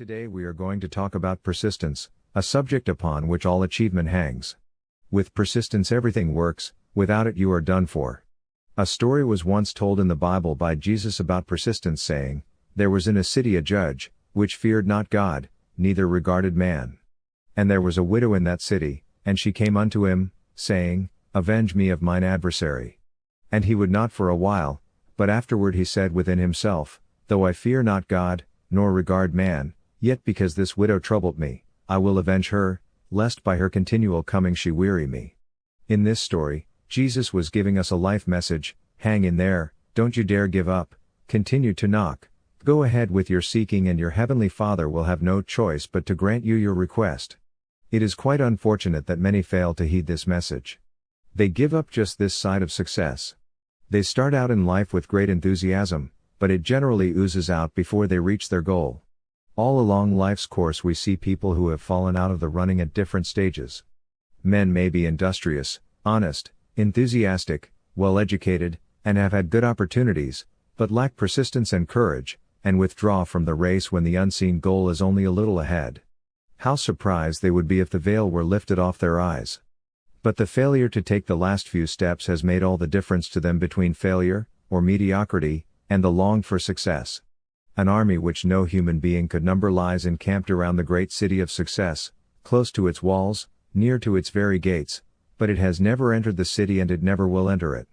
Today we are going to talk about persistence, a subject upon which all achievement hangs. With persistence everything works, without it you are done for. A story was once told in the Bible by Jesus about persistence, saying, "There was in a city a judge, which feared not God, neither regarded man. And there was a widow in that city, and she came unto him, saying, Avenge me of mine adversary. And he would not for a while, but afterward he said within himself, Though I fear not God, nor regard man, yet because this widow troubled me, I will avenge her, lest by her continual coming she weary me." In this story, Jesus was giving us a life message: hang in there, don't you dare give up, continue to knock, go ahead with your seeking, and your heavenly Father will have no choice but to grant you your request. It is quite unfortunate that many fail to heed this message. They give up just this side of success. They start out in life with great enthusiasm, but it generally oozes out before they reach their goal. All along life's course we see people who have fallen out of the running at different stages. Men may be industrious, honest, enthusiastic, well-educated, and have had good opportunities, but lack persistence and courage, and withdraw from the race when the unseen goal is only a little ahead. How surprised they would be if the veil were lifted off their eyes. But the failure to take the last few steps has made all the difference to them between failure, or mediocrity, and the longed-for success. An army which no human being could number lies encamped around the great city of success, close to its walls, near to its very gates, but it has never entered the city and it never will enter it.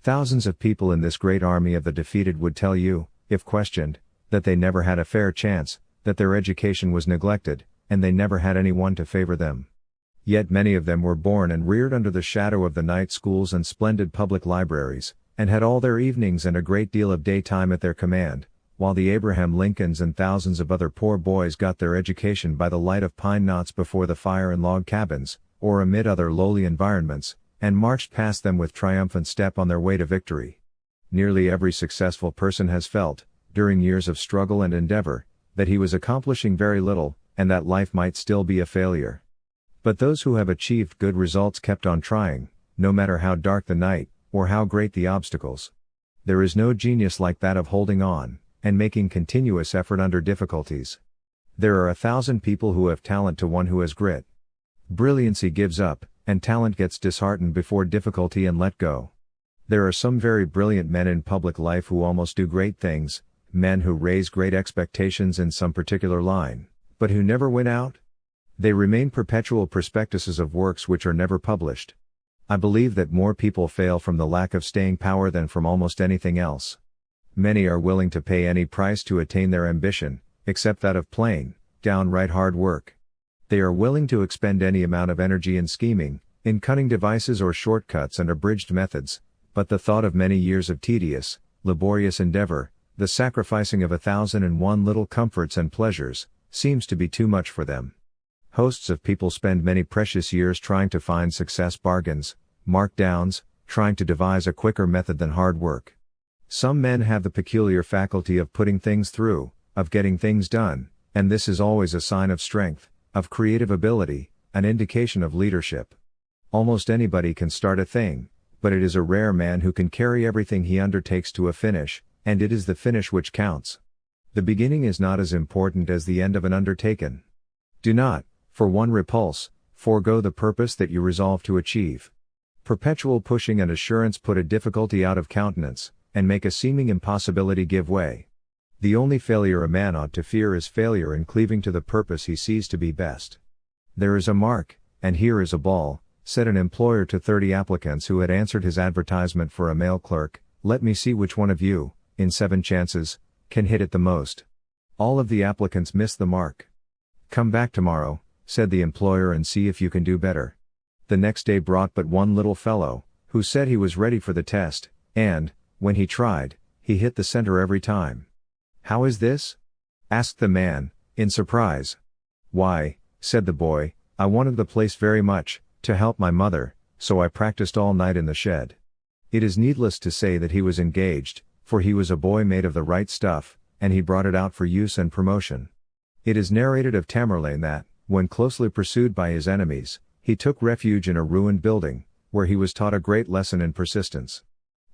Thousands of people in this great army of the defeated would tell you, if questioned, that they never had a fair chance, that their education was neglected, and they never had anyone to favor them. Yet many of them were born and reared under the shadow of the night schools and splendid public libraries, and had all their evenings and a great deal of daytime at their command, while the Abraham Lincolns and thousands of other poor boys got their education by the light of pine knots before the fire in log cabins, or amid other lowly environments, and marched past them with triumphant step on their way to victory. Nearly every successful person has felt, during years of struggle and endeavor, that he was accomplishing very little, and that life might still be a failure. But those who have achieved good results kept on trying, no matter how dark the night, or how great the obstacles. There is no genius like that of holding on, and making continuous effort under difficulties. There are 1,000 people who have talent to one who has grit. Brilliancy gives up, and talent gets disheartened before difficulty and let go. There are some very brilliant men in public life who almost do great things, men who raise great expectations in some particular line, but who never win out. They remain perpetual prospectuses of works which are never published. I believe that more people fail from the lack of staying power than from almost anything else. Many are willing to pay any price to attain their ambition, except that of plain, downright hard work. They are willing to expend any amount of energy in scheming, in cunning devices or shortcuts and abridged methods, but the thought of many years of tedious, laborious endeavor, the sacrificing of 1,001 little comforts and pleasures, seems to be too much for them. Hosts of people spend many precious years trying to find success bargains, markdowns, trying to devise a quicker method than hard work. Some men have the peculiar faculty of putting things through, of getting things done, and this is always a sign of strength, of creative ability, an indication of leadership. Almost anybody can start a thing, but it is a rare man who can carry everything he undertakes to a finish, and it is the finish which counts. The beginning is not as important as the end of an undertaken. Do not, for one repulse, forego the purpose that you resolve to achieve. Perpetual pushing and assurance put a difficulty out of countenance, and make a seeming impossibility give way. The only failure a man ought to fear is failure in cleaving to the purpose he sees to be best. "There is a mark, and here is a ball," said an employer to 30 applicants who had answered his advertisement for a male clerk. "Let me see which one of you, in 7 chances, can hit it the most." All of the applicants missed the mark. "Come back tomorrow," said the employer, "and see if you can do better." The next day brought but one little fellow, who said he was ready for the test, and, when he tried, he hit the center every time. "How is this?" asked the man, in surprise. "Why," said the boy, "I wanted the place very much, to help my mother, so I practiced all night in the shed." It is needless to say that he was engaged, for he was a boy made of the right stuff, and he brought it out for use and promotion. It is narrated of Tamerlane that, when closely pursued by his enemies, he took refuge in a ruined building, where he was taught a great lesson in persistence.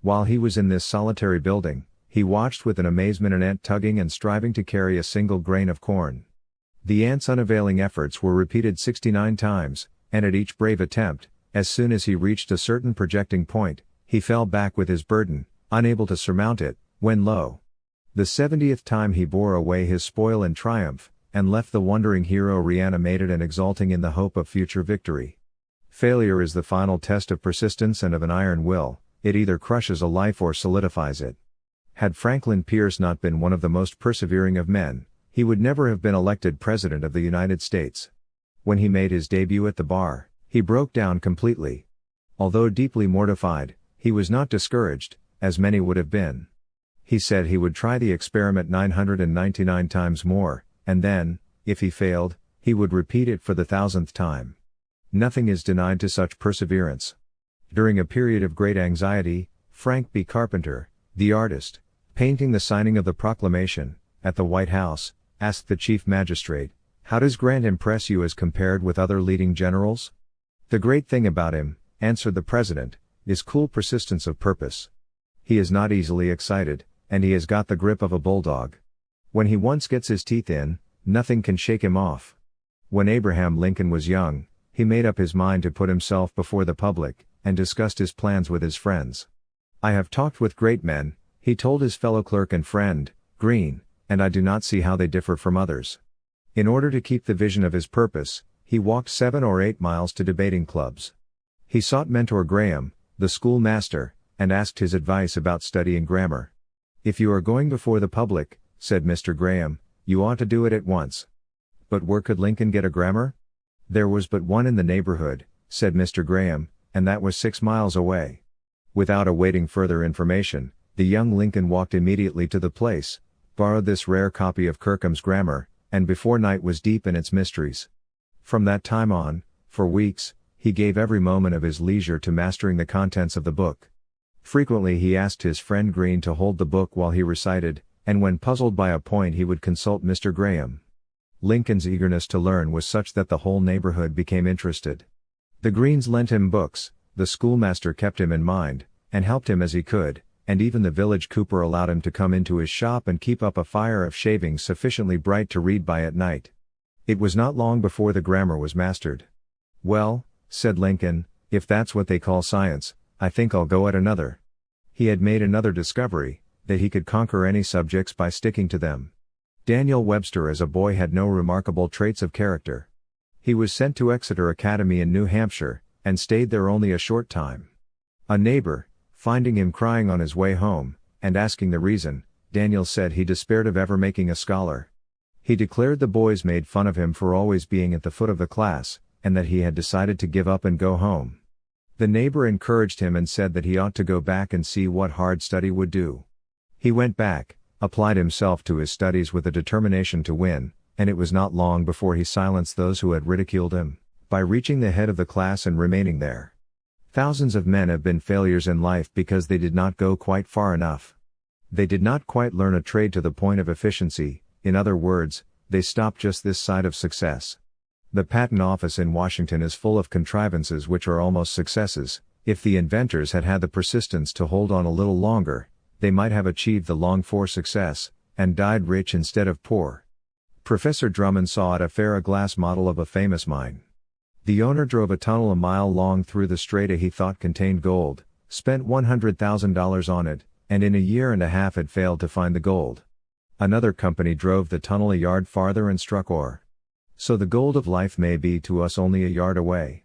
While he was in this solitary building, he watched with an amazement an ant tugging and striving to carry a single grain of corn. The ant's unavailing efforts were repeated 69 times, and at each brave attempt, as soon as he reached a certain projecting point, he fell back with his burden, unable to surmount it, when lo! The 70th time he bore away his spoil in triumph, and left the wondering hero reanimated and exulting in the hope of future victory. Failure is the final test of persistence and of an iron will. It either crushes a life or solidifies it. Had Franklin Pierce not been one of the most persevering of men, he would never have been elected President of the United States. When he made his debut at the bar, he broke down completely. Although deeply mortified, he was not discouraged, as many would have been. He said he would try the experiment 999 times more, and then, if he failed, he would repeat it for the 1000th time. Nothing is denied to such perseverance. During a period of great anxiety, Frank B. Carpenter, the artist, painting the signing of the proclamation, at the White House, asked the chief magistrate, "How does Grant impress you as compared with other leading generals?" "The great thing about him," answered the president, "is cool persistence of purpose. He is not easily excited, and he has got the grip of a bulldog. When he once gets his teeth in, nothing can shake him off." When Abraham Lincoln was young, he made up his mind to put himself before the public, and discussed his plans with his friends. "I have talked with great men," he told his fellow clerk and friend, Greene, "and I do not see how they differ from others." In order to keep the vision of his purpose, he walked 7 or 8 miles to debating clubs. He sought Mentor Graham, the schoolmaster, and asked his advice about studying grammar. "If you are going before the public," said Mr. Graham, "you ought to do it at once." But where could Lincoln get a grammar? "There was but one in the neighborhood," said Mr. Graham, "and that was 6 miles away." Without awaiting further information, the young Lincoln walked immediately to the place, borrowed this rare copy of Kirkham's Grammar, and before night was deep in its mysteries. From that time on, for weeks, he gave every moment of his leisure to mastering the contents of the book. Frequently he asked his friend Greene to hold the book while he recited, and when puzzled by a point he would consult Mr. Graham. Lincoln's eagerness to learn was such that the whole neighborhood became interested. The Greenes lent him books, the schoolmaster kept him in mind, and helped him as he could, and even the village cooper allowed him to come into his shop and keep up a fire of shavings sufficiently bright to read by at night. It was not long before the grammar was mastered. "Well," said Lincoln, "if that's what they call science, I think I'll go at another." He had made another discovery, that he could conquer any subjects by sticking to them. Daniel Webster as a boy had no remarkable traits of character. He was sent to Exeter Academy in New Hampshire, and stayed there only a short time. A neighbor, finding him crying on his way home, and asking the reason, Daniel said he despaired of ever making a scholar. He declared the boys made fun of him for always being at the foot of the class, and that he had decided to give up and go home. The neighbor encouraged him and said that he ought to go back and see what hard study would do. He went back, applied himself to his studies with a determination to win, and it was not long before he silenced those who had ridiculed him, by reaching the head of the class and remaining there. Thousands of men have been failures in life because they did not go quite far enough. They did not quite learn a trade to the point of efficiency, in other words, they stopped just this side of success. The patent office in Washington is full of contrivances which are almost successes. If the inventors had had the persistence to hold on a little longer, they might have achieved the longed-for success, and died rich instead of poor. Professor Drummond saw at a fair a glass model of a famous mine. The owner drove a tunnel a mile long through the strata he thought contained gold, spent $100,000 on it, and in a year and a half had failed to find the gold. Another company drove the tunnel a yard farther and struck ore. So the gold of life may be to us only a yard away.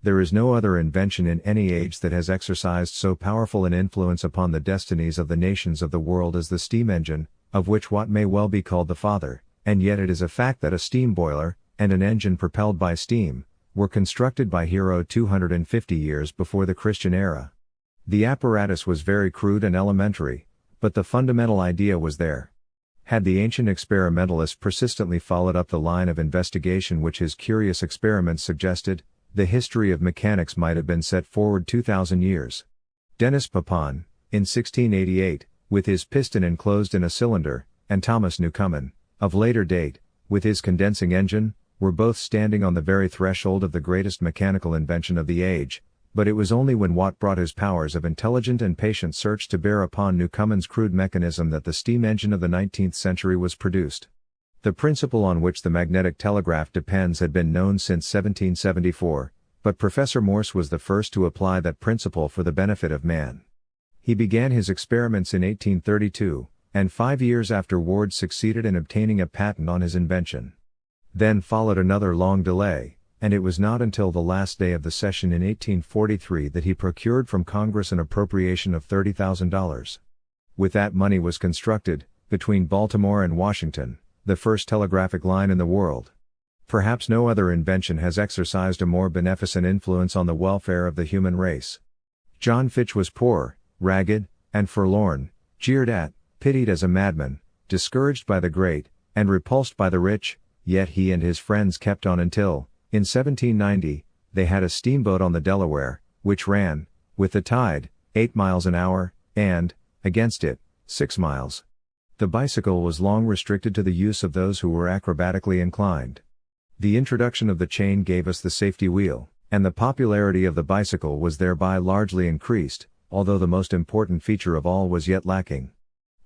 There is no other invention in any age that has exercised so powerful an influence upon the destinies of the nations of the world as the steam engine, of which Watt may well be called the father, and yet it is a fact that a steam boiler, and an engine propelled by steam, were constructed by Hero 250 years before the Christian era. The apparatus was very crude and elementary, but the fundamental idea was there. Had the ancient experimentalist persistently followed up the line of investigation which his curious experiments suggested, the history of mechanics might have been set forward 2,000 years. Denis Papin, in 1688, with his piston enclosed in a cylinder, and Thomas Newcomen, of later date, with his condensing engine, were both standing on the very threshold of the greatest mechanical invention of the age, but it was only when Watt brought his powers of intelligent and patient search to bear upon Newcomen's crude mechanism that the steam engine of the 19th century was produced. The principle on which the magnetic telegraph depends had been known since 1774, but Professor Morse was the first to apply that principle for the benefit of man. He began his experiments in 1832, and 5 years afterward succeeded in obtaining a patent on his invention. Then followed another long delay, and it was not until the last day of the session in 1843 that he procured from Congress an appropriation of $30,000. With that money was constructed, between Baltimore and Washington, the first telegraphic line in the world. Perhaps no other invention has exercised a more beneficent influence on the welfare of the human race. John Fitch was poor, ragged, and forlorn, jeered at, pitied as a madman, discouraged by the great, and repulsed by the rich, yet he and his friends kept on until, in 1790, they had a steamboat on the Delaware, which ran, with the tide, 8 miles an hour, and, against it, 6 miles. The bicycle was long restricted to the use of those who were acrobatically inclined. The introduction of the chain gave us the safety wheel, and the popularity of the bicycle was thereby largely increased, although the most important feature of all was yet lacking.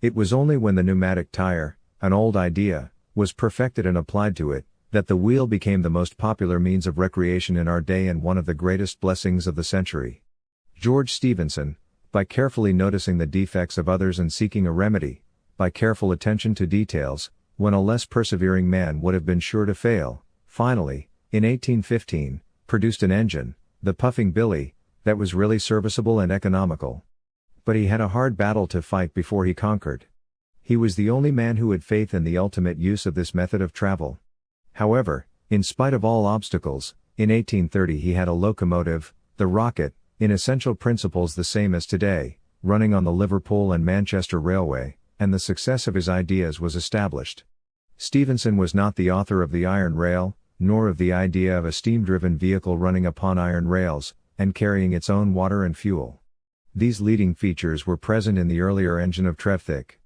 It was only when the pneumatic tire, an old idea, was perfected and applied to it, that the wheel became the most popular means of recreation in our day and one of the greatest blessings of the century. George Stephenson, by carefully noticing the defects of others and seeking a remedy, by careful attention to details, when a less persevering man would have been sure to fail, finally, in 1815, produced an engine, the Puffing Billy, that was really serviceable and economical. But he had a hard battle to fight before he conquered. He was the only man who had faith in the ultimate use of this method of travel. However, in spite of all obstacles, in 1830 he had a locomotive, the Rocket, in essential principles the same as today, running on the Liverpool and Manchester Railway, and the success of his ideas was established. Stephenson was not the author of the iron rail, nor of the idea of a steam-driven vehicle running upon iron rails, and carrying its own water and fuel. These leading features were present in the earlier engine of Trevithick.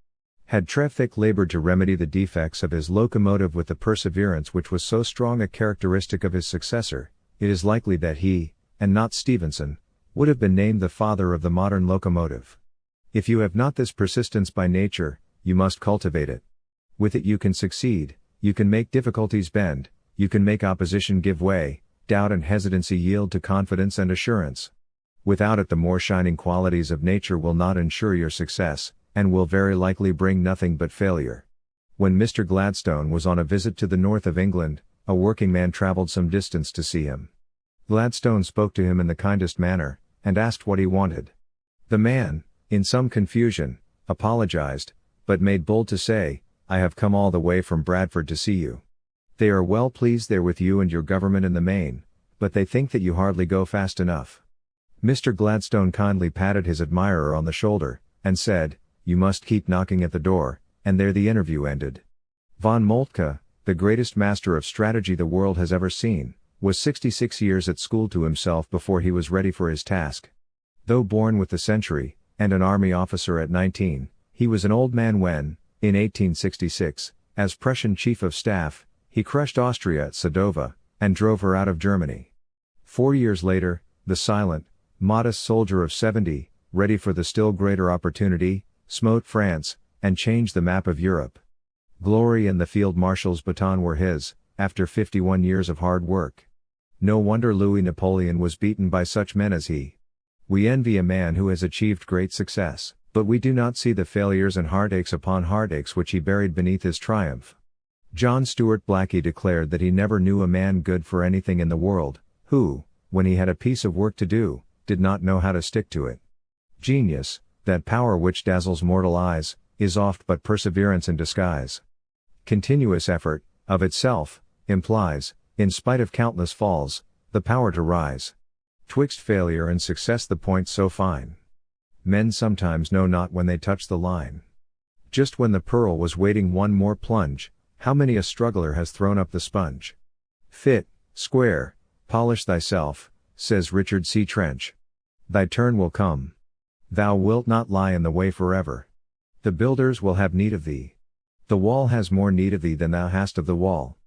Had Trevithick labored to remedy the defects of his locomotive with the perseverance which was so strong a characteristic of his successor, it is likely that he, and not Stephenson, would have been named the father of the modern locomotive. If you have not this persistence by nature, you must cultivate it. With it you can succeed, you can make difficulties bend, you can make opposition give way, doubt and hesitancy yield to confidence and assurance. Without it the more shining qualities of nature will not ensure your success, and will very likely bring nothing but failure. When Mr. Gladstone was on a visit to the north of England, a working man travelled some distance to see him. Gladstone spoke to him in the kindest manner, and asked what he wanted. The man, in some confusion, apologized, but made bold to say, "I have come all the way from Bradford to see you. They are well pleased there with you and your government in the main, but they think that you hardly go fast enough." Mr. Gladstone kindly patted his admirer on the shoulder, and said, "You must keep knocking at the door," and there the interview ended. Von Moltke, the greatest master of strategy the world has ever seen, was 66 years at school to himself before he was ready for his task. Though born with the century, and an army officer at 19, he was an old man when, in 1866, as Prussian Chief of Staff, he crushed Austria at Sadova, and drove her out of Germany. 4 years later, the silent, modest soldier of 70, ready for the still greater opportunity, smote France, and changed the map of Europe. Glory and the field marshal's baton were his, after 51 years of hard work. No wonder Louis Napoleon was beaten by such men as he. We envy a man who has achieved great success, but we do not see the failures and heartaches upon heartaches which he buried beneath his triumph. John Stuart Blackie declared that he never knew a man good for anything in the world, who, when he had a piece of work to do, did not know how to stick to it. Genius, that power which dazzles mortal eyes, is oft but perseverance in disguise. Continuous effort, of itself, implies, in spite of countless falls, the power to rise. Twixt failure and success the point so fine. Men sometimes know not when they touch the line. Just when the pearl was waiting one more plunge, how many a struggler has thrown up the sponge. Fit, square, polish thyself, says Richard C. Trench. Thy turn will come. Thou wilt not lie in the way forever. The builders will have need of thee. The wall has more need of thee than thou hast of the wall.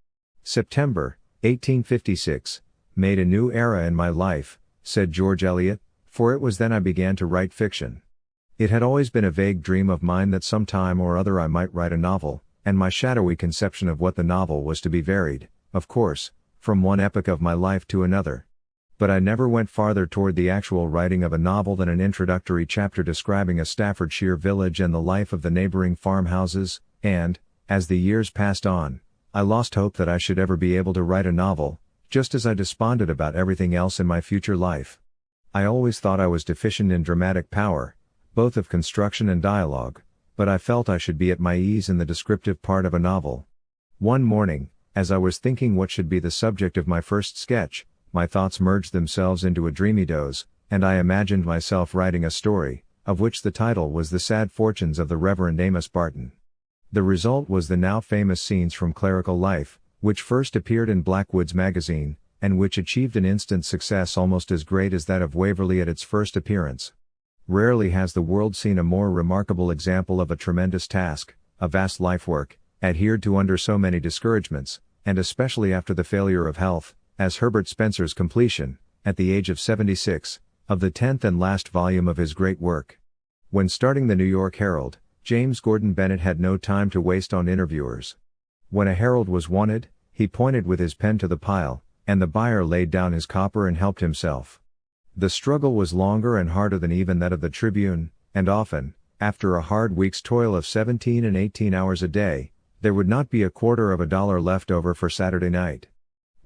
September, 1856, made a new era in my life, said George Eliot, for it was then I began to write fiction. It had always been a vague dream of mine that some time or other I might write a novel, and my shadowy conception of what the novel was to be varied, of course, from one epoch of my life to another. But I never went farther toward the actual writing of a novel than an introductory chapter describing a Staffordshire village and the life of the neighboring farmhouses, and, as the years passed on, I lost hope that I should ever be able to write a novel, just as I desponded about everything else in my future life. I always thought I was deficient in dramatic power, both of construction and dialogue, but I felt I should be at my ease in the descriptive part of a novel. One morning, as I was thinking what should be the subject of my first sketch, my thoughts merged themselves into a dreamy doze, and I imagined myself writing a story, of which the title was The Sad Fortunes of the Reverend Amos Barton. The result was the now famous Scenes from Clerical Life, which first appeared in Blackwood's magazine, and which achieved an instant success almost as great as that of Waverley at its first appearance. Rarely has the world seen a more remarkable example of a tremendous task, a vast life work, adhered to under so many discouragements, and especially after the failure of health, as Herbert Spencer's completion, at the age of 76, of the 10th and last volume of his great work. When starting the New York Herald, James Gordon Bennett had no time to waste on interviewers. When a herald was wanted, he pointed with his pen to the pile, and the buyer laid down his copper and helped himself. The struggle was longer and harder than even that of the Tribune, and often, after a hard week's toil of 17 and 18 hours a day, there would not be $0.25 left over for Saturday night.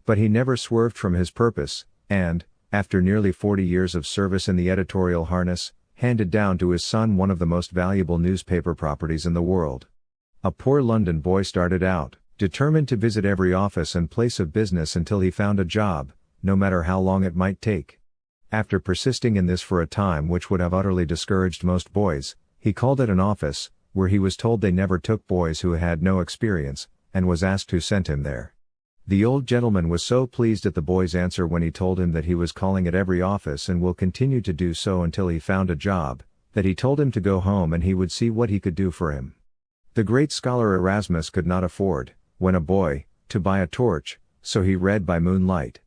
But he never swerved from his purpose, and, after nearly 40 years of service in the editorial harness, handed down to his son one of the most valuable newspaper properties in the world. A poor London boy started out, determined to visit every office and place of business until he found a job, no matter how long it might take. After persisting in this for a time which would have utterly discouraged most boys, he called at an office, where he was told they never took boys who had no experience, and was asked who sent him there. The old gentleman was so pleased at the boy's answer when he told him that he was calling at every office and will continue to do so until he found a job, that he told him to go home and he would see what he could do for him. The great scholar Erasmus could not afford, when a boy, to buy a torch, so he read by moonlight.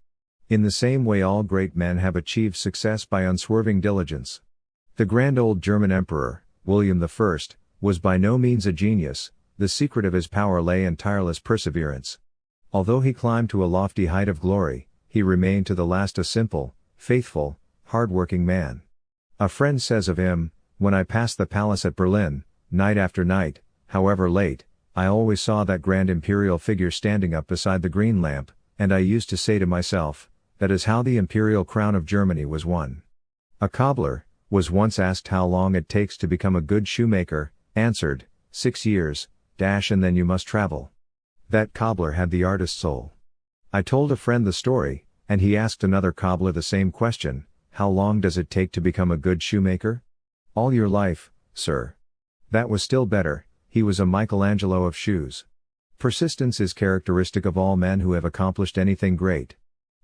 In the same way all great men have achieved success by unswerving diligence. The grand old German emperor, William I, was by no means a genius. The secret of his power lay in tireless perseverance. Although he climbed to a lofty height of glory, he remained to the last a simple, faithful, hard-working man. A friend says of him, "When I passed the palace at Berlin, night after night, however late, I always saw that grand imperial figure standing up beside the green lamp, and I used to say to myself, that is how the imperial crown of Germany was won." A cobbler, was once asked how long it takes to become a good shoemaker, answered, 6 years, and then you must travel. That cobbler had the artist soul. I told a friend the story, and he asked another cobbler the same question, how long does it take to become a good shoemaker? All your life, sir. That was still better, he was a Michelangelo of shoes. Persistence is characteristic of all men who have accomplished anything great.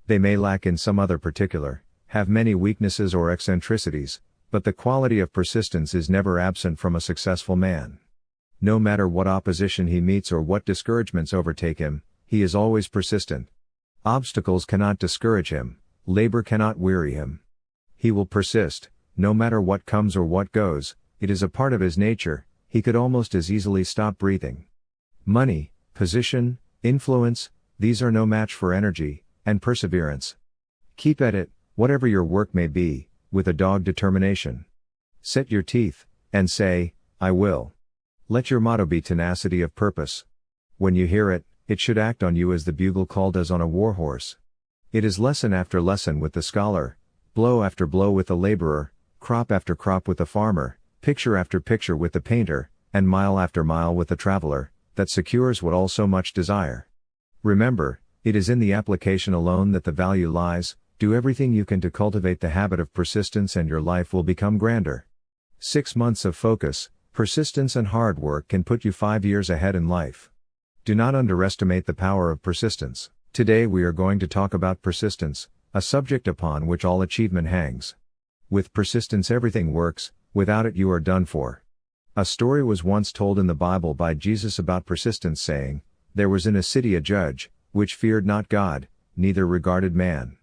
They may lack in some other particular, have many weaknesses or eccentricities, but the quality of persistence is never absent from a successful man. No matter what opposition he meets or what discouragements overtake him, he is always persistent. Obstacles cannot discourage him, labor cannot weary him. He will persist, no matter what comes or what goes, it is a part of his nature, he could almost as easily stop breathing. Money, position, influence, these are no match for energy, and perseverance. Keep at it, whatever your work may be, with a dogged determination. Set your teeth, and say, I will. Let your motto be tenacity of purpose. When you hear it, it should act on you as the bugle call does on a war horse. It is lesson after lesson with the scholar, blow after blow with the laborer, crop after crop with the farmer, picture after picture with the painter, and mile after mile with the traveler, that secures what all so much desire. Remember, it is in the application alone that the value lies. Do everything you can to cultivate the habit of persistence and your life will become grander. 6 months of focus, persistence and hard work can put you 5 years ahead in life. Do not underestimate the power of persistence. Today we are going to talk about persistence, a subject upon which all achievement hangs. With persistence everything works, without it you are done for. A story was once told in the Bible by Jesus about persistence, saying, "There was in a city a judge, which feared not God, neither regarded man.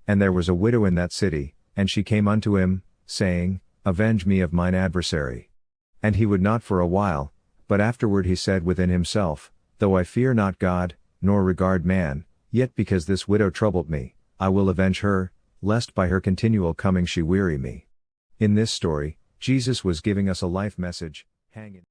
And there was a widow in that city, and she came unto him, saying, Avenge me of mine adversary. And he would not for a while, But afterward he said within himself, Though I fear not God, nor regard man, yet because this widow troubled me, I will avenge her, lest by her continual coming she weary me. In this story, Jesus was giving us a life message, hang in